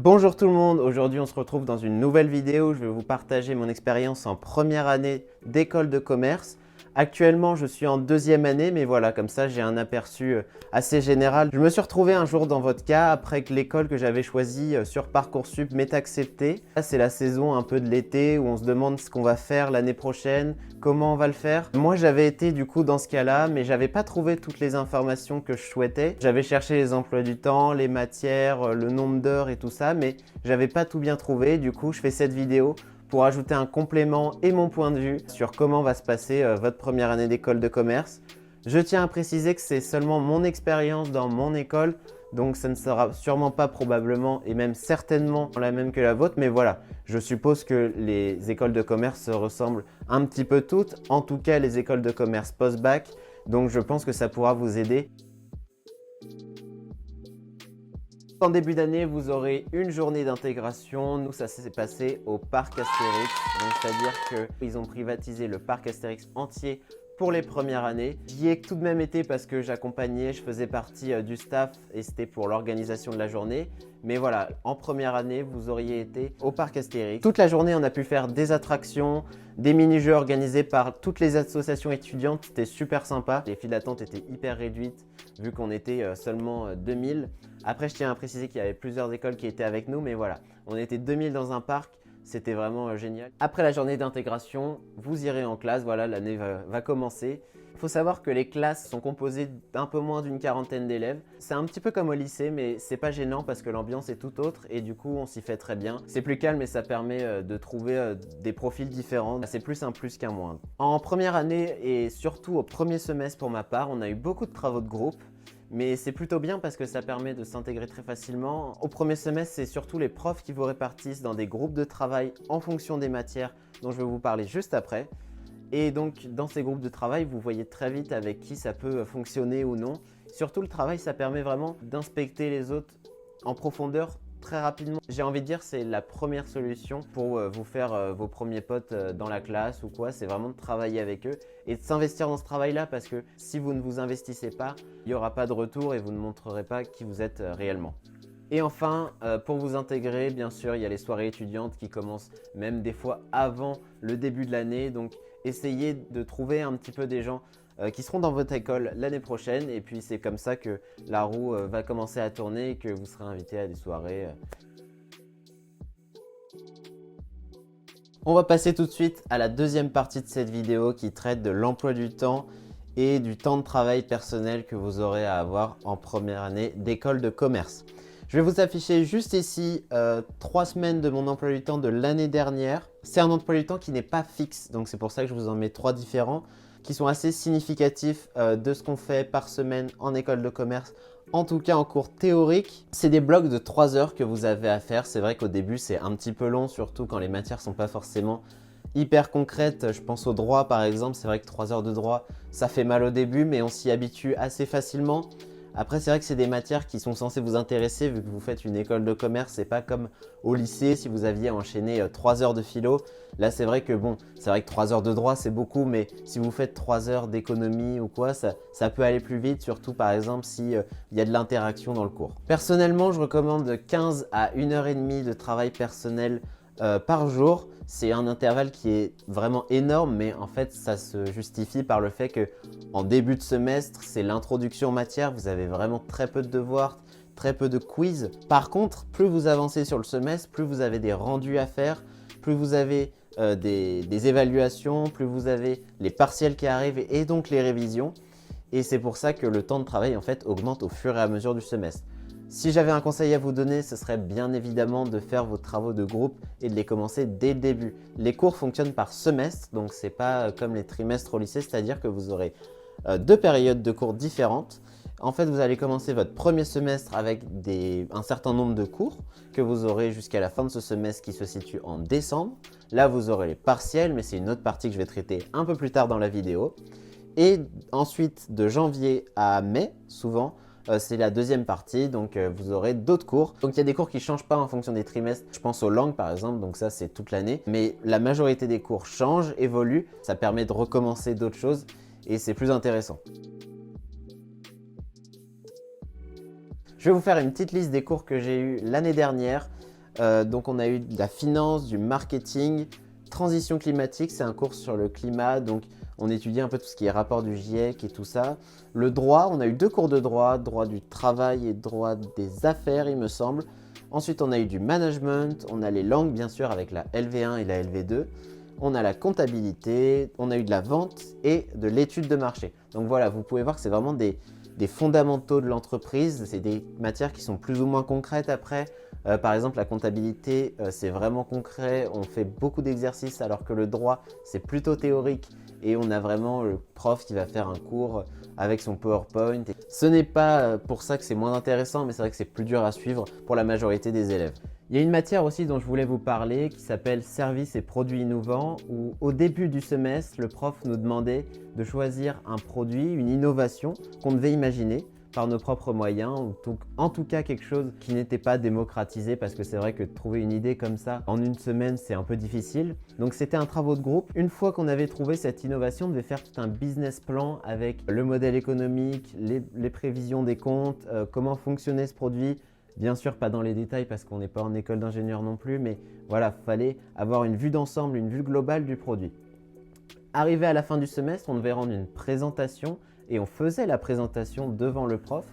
Bonjour tout le monde, aujourd'hui on se retrouve dans une nouvelle vidéo où je vais vous partager mon expérience en première année d'école de commerce. Actuellement je suis en deuxième année, mais voilà, comme ça j'ai un aperçu assez général. Je me suis retrouvé un jour dans votre cas après que l'école que j'avais choisie sur Parcoursup m'ait acceptée. Là c'est la saison un peu de l'été où on se demande ce qu'on va faire l'année prochaine, comment on va le faire. Moi j'avais été du coup dans ce cas-là, mais j'avais pas trouvé toutes les informations que je souhaitais. J'avais cherché les emplois du temps, les matières, le nombre d'heures et tout ça, mais j'avais pas tout bien trouvé. Du coup je fais cette vidéo pour ajouter un complément et mon point de vue sur comment va se passer votre première année d'école de commerce. Je tiens à préciser que c'est seulement mon expérience dans mon école, donc ça ne sera sûrement pas probablement et même certainement la même que la vôtre, mais voilà, je suppose que les écoles de commerce se ressemblent un petit peu toutes, en tout cas les écoles de commerce post-bac, donc je pense que ça pourra vous aider. En début d'année, vous aurez une journée d'intégration. Nous, ça s'est passé au parc Astérix. C'est-à-dire qu'ils ont privatisé le parc Astérix entier pour les premières années. J'y ai tout de même été parce que j'accompagnais, je faisais partie du staff et c'était pour l'organisation de la journée. Mais voilà, en première année, vous auriez été au parc Astérix. Toute la journée, on a pu faire des attractions, des mini-jeux organisés par toutes les associations étudiantes. C'était super sympa. Les files d'attente étaient hyper réduites vu qu'on était seulement 2000. Après, je tiens à préciser qu'il y avait plusieurs écoles qui étaient avec nous, mais voilà, on était 2000 dans un parc. C'était vraiment génial. Après la journée d'intégration, vous irez en classe. Voilà, l'année va commencer. Il faut savoir que les classes sont composées d'un peu moins d'une quarantaine d'élèves. C'est un petit peu comme au lycée, mais c'est pas gênant parce que l'ambiance est tout autre et du coup, on s'y fait très bien. C'est plus calme et ça permet de trouver des profils différents. C'est plus un plus qu'un moins. En première année et surtout au premier semestre pour ma part, on a eu beaucoup de travaux de groupe. Mais c'est plutôt bien parce que ça permet de s'intégrer très facilement. Au premier semestre, c'est surtout les profs qui vous répartissent dans des groupes de travail en fonction des matières dont je vais vous parler juste après. Et donc, dans ces groupes de travail, vous voyez très vite avec qui ça peut fonctionner ou non. Surtout, le travail, ça permet vraiment d'inspecter les autres en profondeur très rapidement. J'ai envie de dire c'est la première solution pour vous faire vos premiers potes dans la classe ou quoi. C'est vraiment de travailler avec eux et de s'investir dans ce travail-là parce que si vous ne vous investissez pas, il n'y aura pas de retour et vous ne montrerez pas qui vous êtes réellement. Et enfin, pour vous intégrer, bien sûr, il y a les soirées étudiantes qui commencent même des fois avant le début de l'année. Donc, essayez de trouver un petit peu des gens qui seront dans votre école l'année prochaine. Et puis, c'est comme ça que la roue va commencer à tourner et que vous serez invité à des soirées. On va passer tout de suite à la deuxième partie de cette vidéo qui traite de l'emploi du temps et du temps de travail personnel que vous aurez à avoir en première année d'école de commerce. Je vais vous afficher juste ici 3 semaines de mon emploi du temps de l'année dernière. C'est un emploi du temps qui n'est pas fixe, donc c'est pour ça que je vous en mets 3 différents qui sont assez significatifs de ce qu'on fait par semaine en école de commerce, en tout cas en cours théorique. C'est des blocs de 3 heures que vous avez à faire. C'est vrai qu'au début, c'est un petit peu long, surtout quand les matières ne sont pas forcément hyper concrètes. Je pense au droit par exemple. C'est vrai que 3 heures de droit, ça fait mal au début, mais on s'y habitue assez facilement. Après, c'est vrai que c'est des matières qui sont censées vous intéresser vu que vous faites une école de commerce. C'est pas comme au lycée si vous aviez enchaîné 3 heures de philo. Là, c'est vrai que bon, c'est vrai que 3 heures de droit, c'est beaucoup, mais si vous faites 3 heures d'économie ou quoi, ça peut aller plus vite, surtout par exemple si il y a de l'interaction dans le cours. Personnellement, je recommande 15 à 1h30 de travail personnel par jour. C'est un intervalle qui est vraiment énorme, mais en fait, ça se justifie par le fait que en début de semestre, c'est l'introduction en matière. Vous avez vraiment très peu de devoirs, très peu de quiz. Par contre, plus vous avancez sur le semestre, plus vous avez des rendus à faire, plus vous avez des évaluations, plus vous avez les partiels qui arrivent et donc les révisions. Et c'est pour ça que le temps de travail en fait augmente au fur et à mesure du semestre. Si j'avais un conseil à vous donner, ce serait bien évidemment de faire vos travaux de groupe et de les commencer dès le début. Les cours fonctionnent par semestre, donc ce n'est pas comme les trimestres au lycée, c'est-à-dire que vous aurez 2 périodes de cours différentes. En fait, vous allez commencer votre premier semestre avec un certain nombre de cours que vous aurez jusqu'à la fin de ce semestre qui se situe en décembre. Là, vous aurez les partiels, mais c'est une autre partie que je vais traiter un peu plus tard dans la vidéo. Et ensuite, de janvier à mai, souvent, c'est la deuxième partie, donc vous aurez d'autres cours. Donc il y a des cours qui ne changent pas en fonction des trimestres. Je pense aux langues par exemple, donc ça c'est toute l'année. Mais la majorité des cours changent, évoluent. Ça permet de recommencer d'autres choses et c'est plus intéressant. Je vais vous faire une petite liste des cours que j'ai eus l'année dernière. Donc on a eu de la finance, du marketing, transition climatique, c'est un cours sur le climat, donc on étudie un peu tout ce qui est rapport du GIEC et tout ça. Le droit, on a eu 2 cours de droit, droit du travail et droit des affaires il me semble. Ensuite on a eu du management, on a les langues bien sûr avec la LV1 et la LV2. On a la comptabilité, on a eu de la vente et de l'étude de marché. Donc voilà, vous pouvez voir que c'est vraiment des fondamentaux de l'entreprise. C'est des matières qui sont plus ou moins concrètes après. Par exemple, la comptabilité, c'est vraiment concret. On fait beaucoup d'exercices alors que le droit, c'est plutôt théorique. Et on a vraiment le prof qui va faire un cours avec son PowerPoint. Ce n'est pas pour ça que c'est moins intéressant, mais c'est vrai que c'est plus dur à suivre pour la majorité des élèves. Il y a une matière aussi dont je voulais vous parler qui s'appelle Services et produits innovants où au début du semestre, le prof nous demandait de choisir un produit, une innovation qu'on devait imaginer par nos propres moyens, donc en tout cas quelque chose qui n'était pas démocratisé parce que c'est vrai que trouver une idée comme ça en une semaine c'est un peu difficile. Donc c'était un travail de groupe. Une fois qu'on avait trouvé cette innovation, on devait faire tout un business plan avec le modèle économique, les prévisions des comptes, comment fonctionnait ce produit. Bien sûr, pas dans les détails parce qu'on n'est pas en école d'ingénieur non plus, mais voilà, il fallait avoir une vue d'ensemble, une vue globale du produit. Arrivé à la fin du semestre, on devait rendre une présentation et on faisait la présentation devant le prof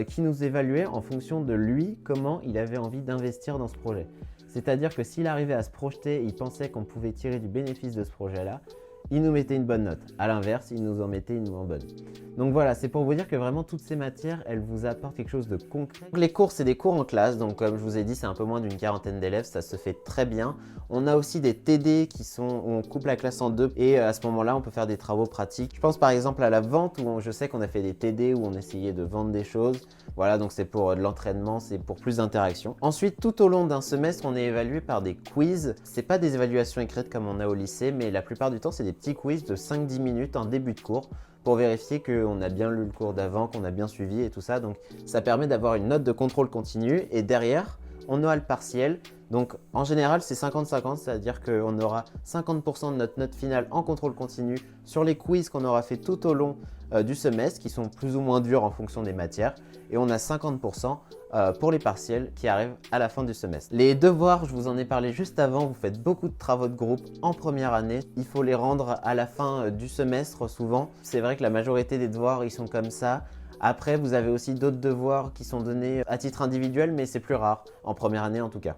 qui nous évaluait en fonction de lui, comment il avait envie d'investir dans ce projet. C'est-à-dire que s'il arrivait à se projeter, il pensait qu'on pouvait tirer du bénéfice de ce projet-là, il nous mettait une bonne note. À l'inverse, il nous en mettait une moins bonne. Donc voilà, c'est pour vous dire que vraiment toutes ces matières, elles vous apportent quelque chose de concret. Donc les cours, c'est des cours en classe, donc comme je vous ai dit, c'est un peu moins d'une quarantaine d'élèves, ça se fait très bien. On a aussi des TD qui sont, où on coupe la classe en deux et à ce moment-là, on peut faire des travaux pratiques. Je pense par exemple à la vente où je sais qu'on a fait des TD où on essayait de vendre des choses. Voilà, donc c'est pour de l'entraînement, c'est pour plus d'interaction. Ensuite, tout au long d'un semestre, on est évalué par des quiz. C'est pas des évaluations écrites comme on a au lycée, mais la plupart du temps, c'est des petits quiz de 5-10 minutes en début de cours pour vérifier qu'on a bien lu le cours d'avant, qu'on a bien suivi et tout ça. Donc ça permet d'avoir une note de contrôle continu et derrière, on aura le partiel. Donc en général, c'est 50-50, c'est-à-dire qu'on aura 50% de notre note finale en contrôle continu sur les quiz qu'on aura fait tout au long du semestre, qui sont plus ou moins durs en fonction des matières. Et on a 50% pour les partiels qui arrivent à la fin du semestre. Les devoirs, je vous en ai parlé juste avant, vous faites beaucoup de travaux de groupe en première année. Il faut les rendre à la fin du semestre souvent. C'est vrai que la majorité des devoirs, ils sont comme ça. Après, vous avez aussi d'autres devoirs qui sont donnés à titre individuel, mais c'est plus rare, en première année en tout cas.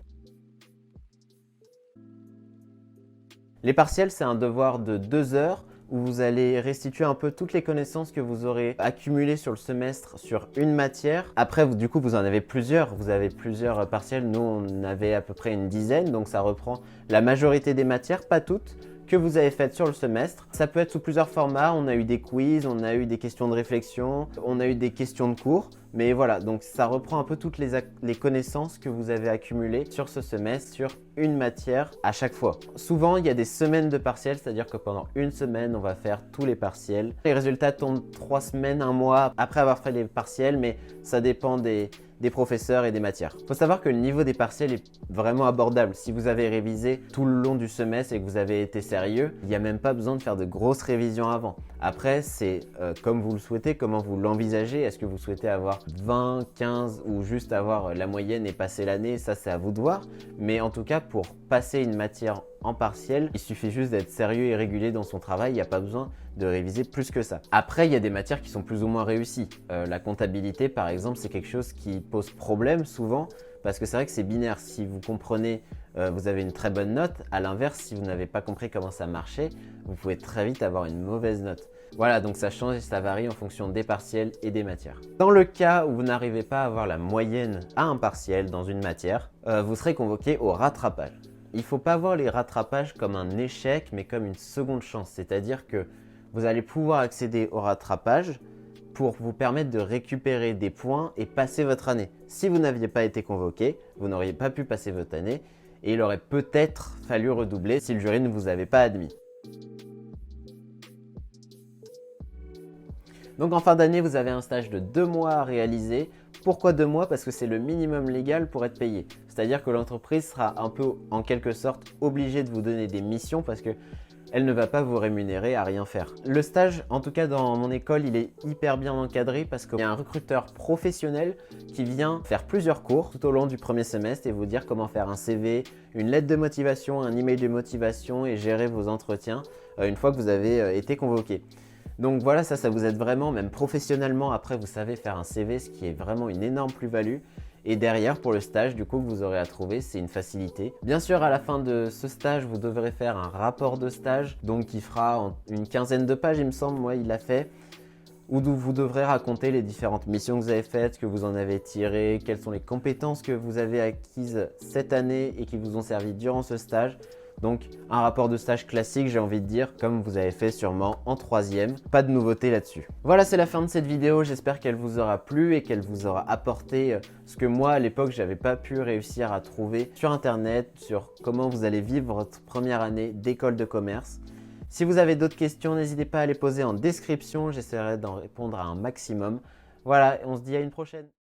Les partiels, c'est un devoir de 2 heures où vous allez restituer un peu toutes les connaissances que vous aurez accumulées sur le semestre sur une matière. Après, du coup, vous en avez plusieurs. Vous avez plusieurs partiels. Nous, on avait à peu près une dizaine, donc ça reprend la majorité des matières, pas toutes, que vous avez faites sur le semestre. Ça peut être sous plusieurs formats. On a eu des quiz, on a eu des questions de réflexion, on a eu des questions de cours. Mais voilà, donc ça reprend un peu toutes les connaissances que vous avez accumulées sur ce semestre, sur une matière à chaque fois. Souvent, il y a des semaines de partiels, c'est-à-dire que pendant une semaine, on va faire tous les partiels. Les résultats tombent 3 semaines, 1 mois après avoir fait les partiels, mais ça dépend des professeurs et des matières. Il faut savoir que le niveau des partiels est vraiment abordable. Si vous avez révisé tout le long du semestre et que vous avez été sérieux, il n'y a même pas besoin de faire de grosses révisions avant. Après, c'est comme vous le souhaitez, comment vous l'envisagez. Est-ce que vous souhaitez avoir 20, 15 ou juste avoir la moyenne et passer l'année? Ça, c'est à vous de voir. Mais en tout cas, pour passer une matière en partiel, il suffit juste d'être sérieux et régulier dans son travail. Il n'y a pas besoin de réviser plus que ça. Après, il y a des matières qui sont plus ou moins réussies. La comptabilité, par exemple, c'est quelque chose qui pose problème souvent parce que c'est vrai que c'est binaire. Si vous comprenez, vous avez une très bonne note. À l'inverse, si vous n'avez pas compris comment ça marchait, vous pouvez très vite avoir une mauvaise note. Voilà, donc ça change et ça varie en fonction des partiels et des matières. Dans le cas où vous n'arrivez pas à avoir la moyenne à un partiel dans une matière, vous serez convoqué au rattrapage. Il ne faut pas voir les rattrapages comme un échec, mais comme une seconde chance. C'est-à-dire que vous allez pouvoir accéder au rattrapage pour vous permettre de récupérer des points et passer votre année. Si vous n'aviez pas été convoqué, vous n'auriez pas pu passer votre année et il aurait peut-être fallu redoubler si le jury ne vous avait pas admis. Donc en fin d'année, vous avez un stage de 2 mois à réaliser. Pourquoi 2 mois? Parce que c'est le minimum légal pour être payé. C'est-à-dire que l'entreprise sera un peu, en quelque sorte, obligée de vous donner des missions parce que elle ne va pas vous rémunérer à rien faire. Le stage, en tout cas dans mon école, il est hyper bien encadré parce qu'il y a un recruteur professionnel qui vient faire plusieurs cours tout au long du premier semestre et vous dire comment faire un CV, une lettre de motivation, un email de motivation et gérer vos entretiens une fois que vous avez été convoqué. Donc voilà, ça vous aide vraiment, même professionnellement. Après, vous savez faire un CV, ce qui est vraiment une énorme plus-value. Et derrière, pour le stage, du coup, que vous aurez à trouver, c'est une facilité. Bien sûr, à la fin de ce stage, vous devrez faire un rapport de stage, donc qui fera une quinzaine de pages, il me semble, moi, il l'a fait, où vous devrez raconter les différentes missions que vous avez faites, que vous en avez tirées, quelles sont les compétences que vous avez acquises cette année et qui vous ont servi durant ce stage. Donc un rapport de stage classique, j'ai envie de dire, comme vous avez fait sûrement en troisième. Pas de nouveauté là-dessus. Voilà, c'est la fin de cette vidéo. J'espère qu'elle vous aura plu et qu'elle vous aura apporté ce que moi, à l'époque, j'avais pas pu réussir à trouver sur Internet, sur comment vous allez vivre votre première année d'école de commerce. Si vous avez d'autres questions, n'hésitez pas à les poser en description. J'essaierai d'en répondre à un maximum. Voilà, on se dit à une prochaine.